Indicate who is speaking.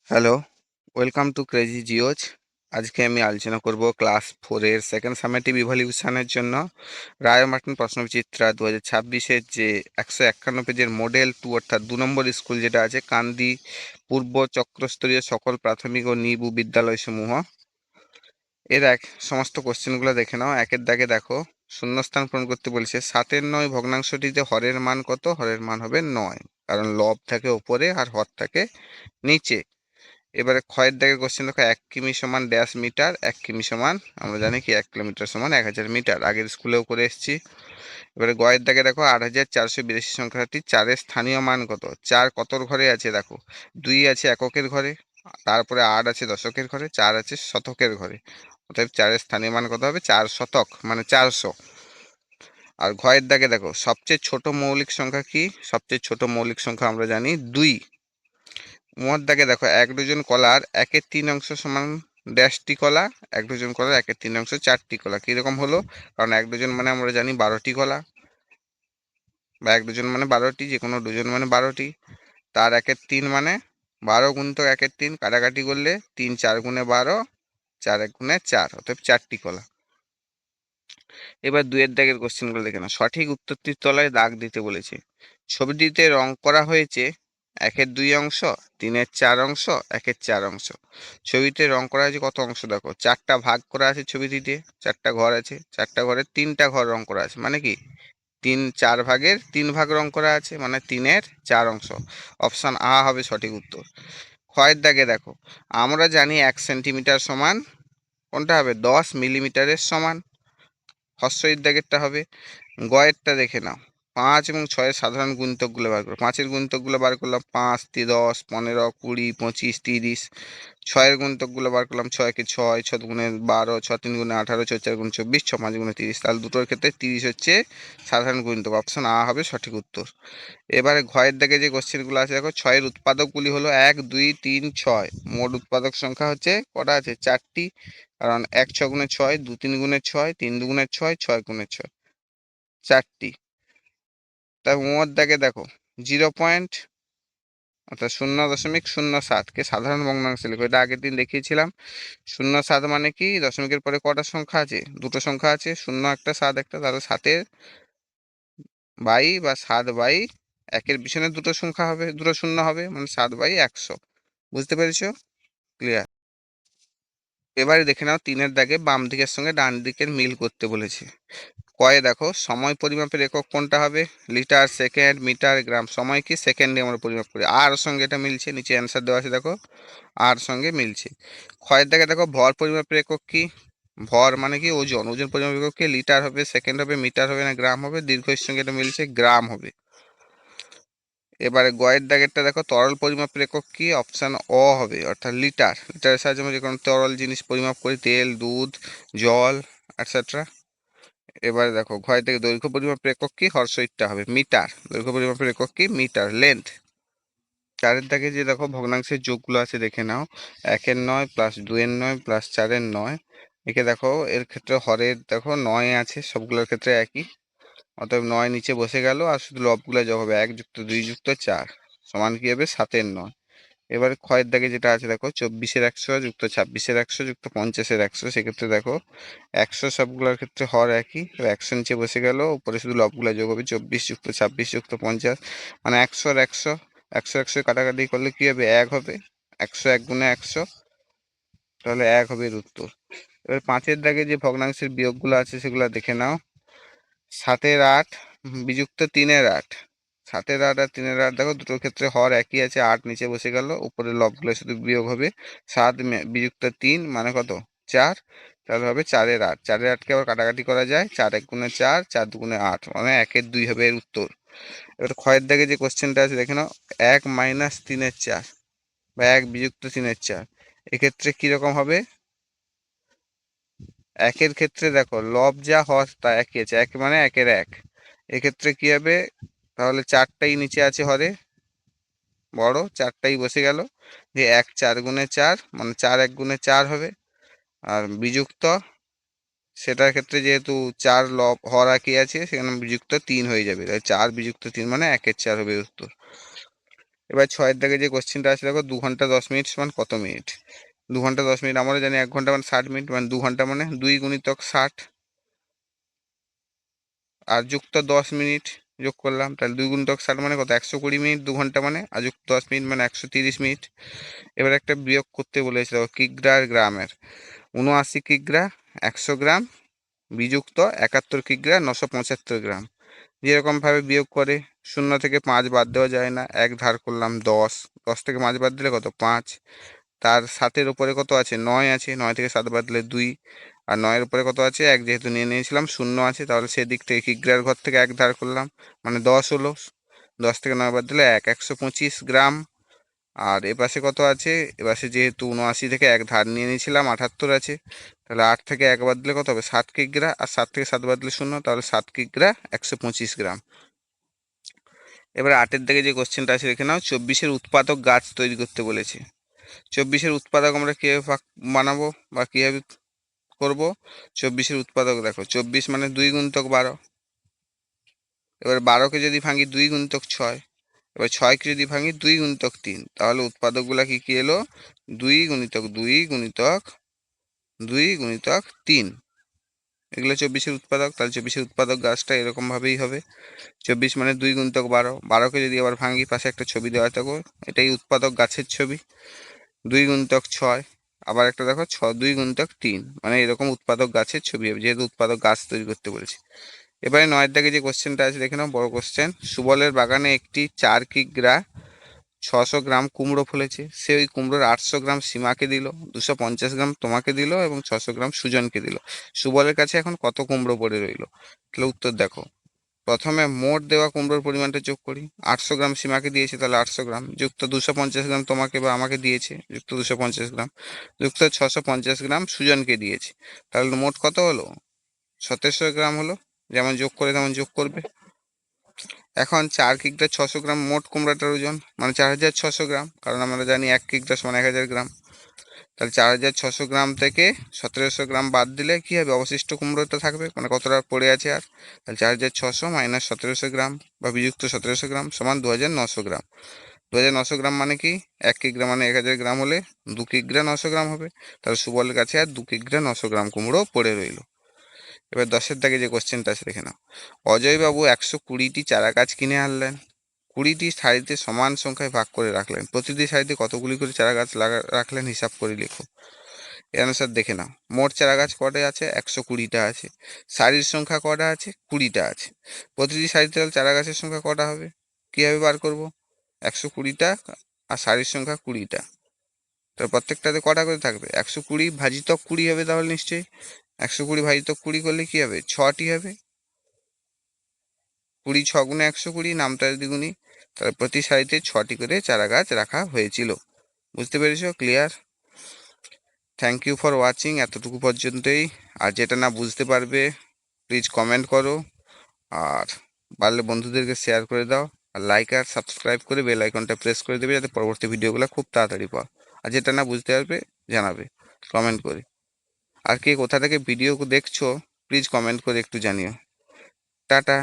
Speaker 1: Hello, welcome to crazy জিওজ। আজকে আমি আলোচনা করব ক্লাস 4-এর সেকেন্ড সামেটিভ ইভ্যালুয়েশনের জন্য রায় ও মার্টিন প্রশ্নবিচিত্রা 2026-এর যে 151 পেজের মডেল 2 অর্থাৎ 2 নম্বর স্কুল যেটা আছে কান্দি পূর্ব চক্রস্তরীয় সকল প্রাথমিক ও নিবু বিদ্যালয়সমূহ, এর সমস্ত কোশ্চেনগুলো দেখে নাও। একের দাগে দেখো, শূন্যস্থান পূরণ করতে বলছে। 7-এর 9 ভগ্নাংশটিতে হরের মান কত? হরের মান হবে 9, কারণ লব থাকে ওপরে আর হর থাকে নিচে। এবারে ক্ষয়ের দাগের কোশ্চেন দেখো, 1 কিমি সমান ড্যাশ মিটার। 1 কিমি সমান আমরা জানি কি 1 কিলোমিটার সমান 1000 মিটার, আগের স্কুলেও করে এসেছি। এবারে গয়ের দাগে দেখো, 8482 সংখ্যাটি 4-এর স্থানীয় মান কত? 4 কতর ঘরে আছে দেখো, 2 আছে এককের ঘরে, তারপরে 8 আছে দশকের ঘরে, 4 আছে শতকের ঘরে। অতএব 4-এর স্থানীয় মান কত হবে? 4 শতক, মানে 400। আর ঘয়ের দাগে দেখো, সবচেয়ে ছোট মৌলিক সংখ্যা কি? সবচেয়ে ছোট মৌলিক সংখ্যা আমরা জানি 2। উমর দাগে দেখো, 1 ডজন কলার 1/3 অংশ সমান ড্যাশটি কলা। 1 ডজন কলার 1/3 অংশ 4টি কলা। কিরকম হলো? কারণ 1 ডজন মানে আমরা জানি 12টি কলা, বা 1 ডজন মানে 12টি, যে কোনো ডজন মানে 12টি। তার 1/3 মানে 12 গুণিতক 1/3, কাটাকাটি করলে 3 4 গুণে 12, 4 1 গুণে 4, অতএব 4টি কলা। এবার 2-এর দাগের কোশ্চেনগুলো দেখে নাও। সঠিক উত্তরটির তলায় দাগ দিতে বলেছে। ছবিটিতে রং করা হয়েছে 1-এর 2 অংশ, 3-এর 4 অংশ, 1-এর 4 অংশ। ছবিতে রং করা হয়েছে কত অংশ দেখো, 4টা ভাগ করা আছে ছবিটিতে, 4টা ঘর আছে, 4টা ঘরে 3টা ঘর রং করা আছে, মানে কি 3 4 ভাগের 3 ভাগ রং করা আছে, মানে 3-এর 4 অংশ। অপশন আ হবে সঠিক উত্তর। ক্ষয়ের দাগে দেখো, আমরা জানি 1 সেন্টিমিটার সমান কোনটা হবে? 10 মিলিমিটারের সমান। হস্যইর দাগেরটা হবে। গয়েরটা দেখে নাও, 5 এবং 6-এর সাধারণ গুণিতকগুলো বার করো। 5-এর গুণিতকগুলো বার করলাম, 5 10 15 20 25 30। 6-এর গুণিতকগুলো বার করলাম, 6 কে 6, 6 গুণে 12, 6 3 গুণে 18, 6 4 গুণে 24, 6 5 গুণে 30। তাহলে দুটোর ক্ষেত্রে 30 হচ্ছে সাধারণ গুণিতক। অপশন আ হবে সঠিক উত্তর। এবারে ঘয়ের দাগে যে কোশ্চেনগুলো আছে দেখো, 6-এর উৎপাদকগুলি হলো 1 2 3 6। মোট উৎপাদক সংখ্যা হচ্ছে কটা আছে? 4টি, কারণ 1 6 গুণে 6, 2 3 গুণে 6, 3 2 গুণে 6, 6 গুণে 6, 4টি। তার উমর দাগে দেখো, 0 পয়েন্ট অর্থাৎ 0.07 কে সাধারণ ভগ্নাংশে লিখো। এটা আগের দিন দেখিয়েছিলাম। 0.7 মানে কি? দশমিকের পরে কটা সংখ্যা আছে? দুটো সংখ্যা আছে, 0 একটা 7 একটা, তাহলে 7-এর বাই বা 7 বাই 1-এর পিছনে দুটো সংখ্যা হবে, দুটো শূন্য হবে, মানে 7 বাই 100। বুঝতে পেরেছো? ক্লিয়ার? এবারে দেখে নাও 3-এর দাগে বাম দিকের সঙ্গে ডান দিকের মিল করতে বলেছে। কয়ে দেখো, সময় পরিমাপের একক কোনটা হবে? লিটার, সেকেন্ড, মিটার, গ্রাম। সময় কি? সেকেন্ডে আমরা পরিমাপ করি। আর সঙ্গে এটা মিলছে, নিচে অ্যান্সার দেওয়া আছে দেখো, আর সঙ্গে মিলছে। ক্ষয়ের দাগে দেখো, ভর পরিমাপের একক কি? ভর মানে কি? ওজন। ওজন পরিমাপের একক কি? লিটার হবে, সেকেন্ড হবে, মিটার হবে, না গ্রাম হবে? দীর্ঘের সঙ্গে এটা মিলছে, গ্রাম হবে। এবারে গয়ের দাগেরটা দেখো, তরল পরিমাপের একক কি? অপশান অ হবে, অর্থাৎ লিটার। লিটারের সাহায্যে আমরা যে কোনো তরল জিনিস পরিমাপ করি, তেল, দুধ, জল, এটসেট্রা। এবারে দেখো, ঘয় থেকে দৈর্ঘ্য পরিমাপের একক কি? হর্ষইটটা হবে, মিটার। দৈর্ঘ্য পরিমাপের একক কি? মিটার। লেন্থ। 4-এর দাগে যে দেখো ভগ্নাংশের যোগগুলো আছে দেখে নাও। 1-এর 9 প্লাস 2-এর 9 প্লাস 4-এর 9। একে দেখো, এর ক্ষেত্রে হরের দেখো 9 আছে, সবগুলোর ক্ষেত্রে একই। অতএব 9 নিচে বসে গেল, আর শুধু লবগুলো যোগ হবে। 1 যুক্ত 2 যুক্ত 4 সমান কি হবে? 7-এর 9। এবারে ক্ষয়ের দাগে যেটা আছে দেখো, 24-এর 100 যুক্ত 26-এর 100 যুক্ত 50-এর 100। সেক্ষেত্রে দেখো 100 সবগুলোর ক্ষেত্রে হর একই, 100 নিচে বসে গেল, উপরে শুধু লবগুলো যোগ হবে। 24 যুক্ত 26 যুক্ত 50, মানে 100 আর 100, 100 100 কাটাকাটি করলে কি হবে? 1 হবে। 100 1 গুণে 100, তাহলে 1 হবে এর উত্তর। এবার 5-এর দাগে যে ভগ্নাংশের বিয়োগগুলো আছে সেগুলো দেখে নাও। 7-এর 8 বিযুক্ত 3-এর 8। 7-এর 8 আর 3-এর 8 দেখো, দুটোর ক্ষেত্রে হর একই আছে, 8 নিচে বসে গেল, উপরে লবগুলো শুধু বিয়োগ হবে। 7 বিযুক্ত 3 মানে কত? 4। তাহলে হবে 4-এর 8। 4-এর 8কে আবার কাটাকাটি করা যায়, 4 1 গুণে 4, 4 2 গুণে 8, মানে 1-এর 2 হবে এর উত্তর। এবার ক্ষয়ের দাগে যে কোশ্চেনটা আছে দেখে নাও, 1 মাইনাস 3-এর 4 বা 1 বিযুক্ত 3-এর 4। এক্ষেত্রে কিরকম হবে? 1-এর ক্ষেত্রে দেখো, লব যা হর তা একই আছে, 1 মানে 1-এর 1। এক্ষেত্রে কি হবে? তাহলে 4টাই নিচে আছে হরে, বড় 4টাই বসে গেল, যে 1 4 গুণে 4, মানে 4 1 গুণে 4 হবে। আর বিযুক্ত, সেটার ক্ষেত্রে যেহেতু 4 লব হর একই আছে, সেখানে বিযুক্ত 3 হয়ে যাবে, তাই 4 বিযুক্ত 3 মানে 1-এর 4 হবে উত্তর। এবার 6-এর দাগে যে কোশ্চেনটা আছে দেখো, 2 ঘন্টা 10 মিনিট সমান কত মিনিট? 2 ঘন্টা 10 মিনিট আমরা জানি 1 ঘন্টা মানে 60 মিনিট, মানে 2 ঘন্টা মানে 2 গুণিতক 60 আর যুক্ত 10 মিনিট যোগ করলাম, তাহলে 2 গুণিতক 60 মানে কত? 120 মিনিট 2 ঘন্টা মানে, আর যুক্ত 10 মিনিট মানে 130 মিনিট। এবার একটা বিয়োগ করতে বলেছে দেখো, কিগ্রা আর গ্রামের। 79 কিগ্রা 100 গ্রাম বিযুক্ত 71 কিগ্রা 975 গ্রাম। যেরকমভাবে বিয়োগ করে, 0 থেকে 5 বাদ দেওয়া যায় না, 1 ধার করলাম 10, 10 থেকে 5 বাদ দিলে কত? 5। তার 7-এর উপরে কত আছে? 9 আছে, 9 থেকে 7 বাদ দিলে 2, আর 9-এর উপরে কত আছে? 1, যেহেতু নিয়ে নিয়েছিলাম 0 আছে, তাহলে সেদিক থেকে কিগ্রার ঘর থেকে 1 ধার করলাম, মানে 10 হলো। 10 থেকে 9 বাদ দিলে 125 গ্রাম। আর এপাশে কত আছে? এপাশে যেহেতু 79 থেকে 1 ধার নিয়ে নিয়েছিলাম 78 আছে, তাহলে 8 থেকে 1 বাদ দিলে কত হবে? 7 কিগ্রা, আর 7 থেকে 7 বাদ দিলে 0, তাহলে 7 কিগ্রা 125 গ্রাম। এবার 8-এর দিকে যে কোশ্চেনটা আছে দেখে নাও, 24-এর উৎপাদক গাছ তৈরি করতে বলেছে। 24-এর উৎপাদক আমরা কীভাবে বানাবো বা কীভাবে করবো? 24-এর উৎপাদক দেখো, 24 মানে 2 গুণিতক 12। এবার 12কে যদি ভাঙি 2 গুণিতক 6, এবার 6কে যদি ভাঙি 2 গুণিতক 3, তাহলে উৎপাদকগুলা কি কি এলো? 2 গুণিতক 2 গুণিতক 2 গুণিতক 3, এগুলো 24-এর উৎপাদক। তাহলে 24-এর উৎপাদক গাছটা এরকম ভাবেই হবে। 24 মানে 2 গুণিতক 12, 12কে যদি আবার ভাঙি, পাশে একটা ছবি দেওয়া থাকো, এটাই উৎপাদক গাছের ছবি। 2 গুণিতক 6, আবার একটা দেখো 2 গুণিতক 3, মানে এরকম উৎপাদক গাছের ছবি হবে, যেহেতু উৎপাদক গাছ তৈরি করতে বলেছি। এবারে 9-এর দাগে যে কোশ্চেনটা আছে দেখে নাও, বড় কোশ্চেন। সুবলের বাগানে একটি 4 কিগ্রা 600 গ্রাম কুমড়ো ফলেছে। সে ওই কুমড়োর 800 গ্রাম সীমাকে দিল, 250 গ্রাম তোমাকে দিল এবং 600 গ্রাম সুজনকে দিল। সুবলের কাছে এখন কত কুমড়ো পড়ে রইল? তাহলে উত্তর দেখো, প্রথমে মোট দেওয়া কুমড়োর পরিমাণটা যোগ করি। 800 গ্রাম সীমাকে দিয়েছে, তাহলে 800 গ্রাম, যুক্ত 250 গ্রাম তোমাকে বা আমাকে দিয়েছে, যুক্ত 250 গ্রাম, যুক্ত 650 গ্রাম সুজনকে দিয়েছে। তাহলে মোট কত হলো? 1700 গ্রাম হলো। যেমন যোগ করে তেমন যোগ করবে। এখন 4 কিগ্রা 600 গ্রাম মোট কুমড়াটার ওজন, মানে 4600 গ্রাম, কারণ আমরা জানি 1 কিগ্রা সমান 1000 গ্রাম। তাহলে 4600 গ্রাম থেকে 1700 গ্রাম বাদ দিলে কি হবে? অবশিষ্ট কুমড়োটা থাকবে, মানে কতটা পড়ে আছে আর। তাহলে 4600 মাইনাস 1700 গ্রাম বা বিযুক্ত 1700 গ্রাম সমান 2900 গ্রাম। 2900 গ্রাম মানে কি? 1 কিগ্রা মানে 1000 গ্রাম হলে 2 কিগ্রা 900 গ্রাম হবে। তাহলে সুবলের কাছে আর 2 কিগ্রা 900 গ্রাম কুমড়ো পড়ে রইল। এবার 10-এর দাগে যে কোশ্চেনটা আছে দেখে নাও, অজয়বাবু 120টি চারা গাছ কিনে আনলেন। 20টি সারিতে সমান সংখ্যায় ভাগ করে রাখলেন। প্রতিটি সারিতে কতগুলি করে চারা গাছ রাখলেন হিসাব করে লেখো। এর আনসার দেখে নাও। মোট চারা গাছ কটা আছে? 120টা আছে। সারির সংখ্যা কটা আছে? 20টা আছে। প্রতিটি সারিতে চারা গাছের সংখ্যা কটা হবে? কীভাবে বার করব? 120টা আর সারির সংখ্যা 20টা, তাহলে প্রত্যেকটাতে কটা করে থাকবে? 120 ভাজিতক 20 হবে, তাহলে নিশ্চয়ই 120 ভাজিতক 20 করলে কি হবে? 6টি হবে। 20 6 গুণে 120, নামটা যদি গুণি, তাহলে প্রতি সারিতে 6টি করে চারা গাছ রাখা হয়েছিল। বুঝতে পেরেছো? Clear? Thank you for watching, এতটুকু পর্যন্তই। আর যেটা না বুঝতে পারবে প্লিজ কমেন্ট করো, আর পারলে বন্ধুদেরকে শেয়ার করে দাও, আর লাইক আর সাবস্ক্রাইব করে বেল আইকনটা প্রেস করে দেবে, যাতে পরবর্তী ভিডিওগুলো খুব তাড়াতাড়ি পাও। আর যেটা না বুঝতে পারবে জানাবে কমেন্ট করে। আর কে কোথা থেকে ভিডিও দেখছো প্লিজ কমেন্ট করে একটু জানিও। টাটা।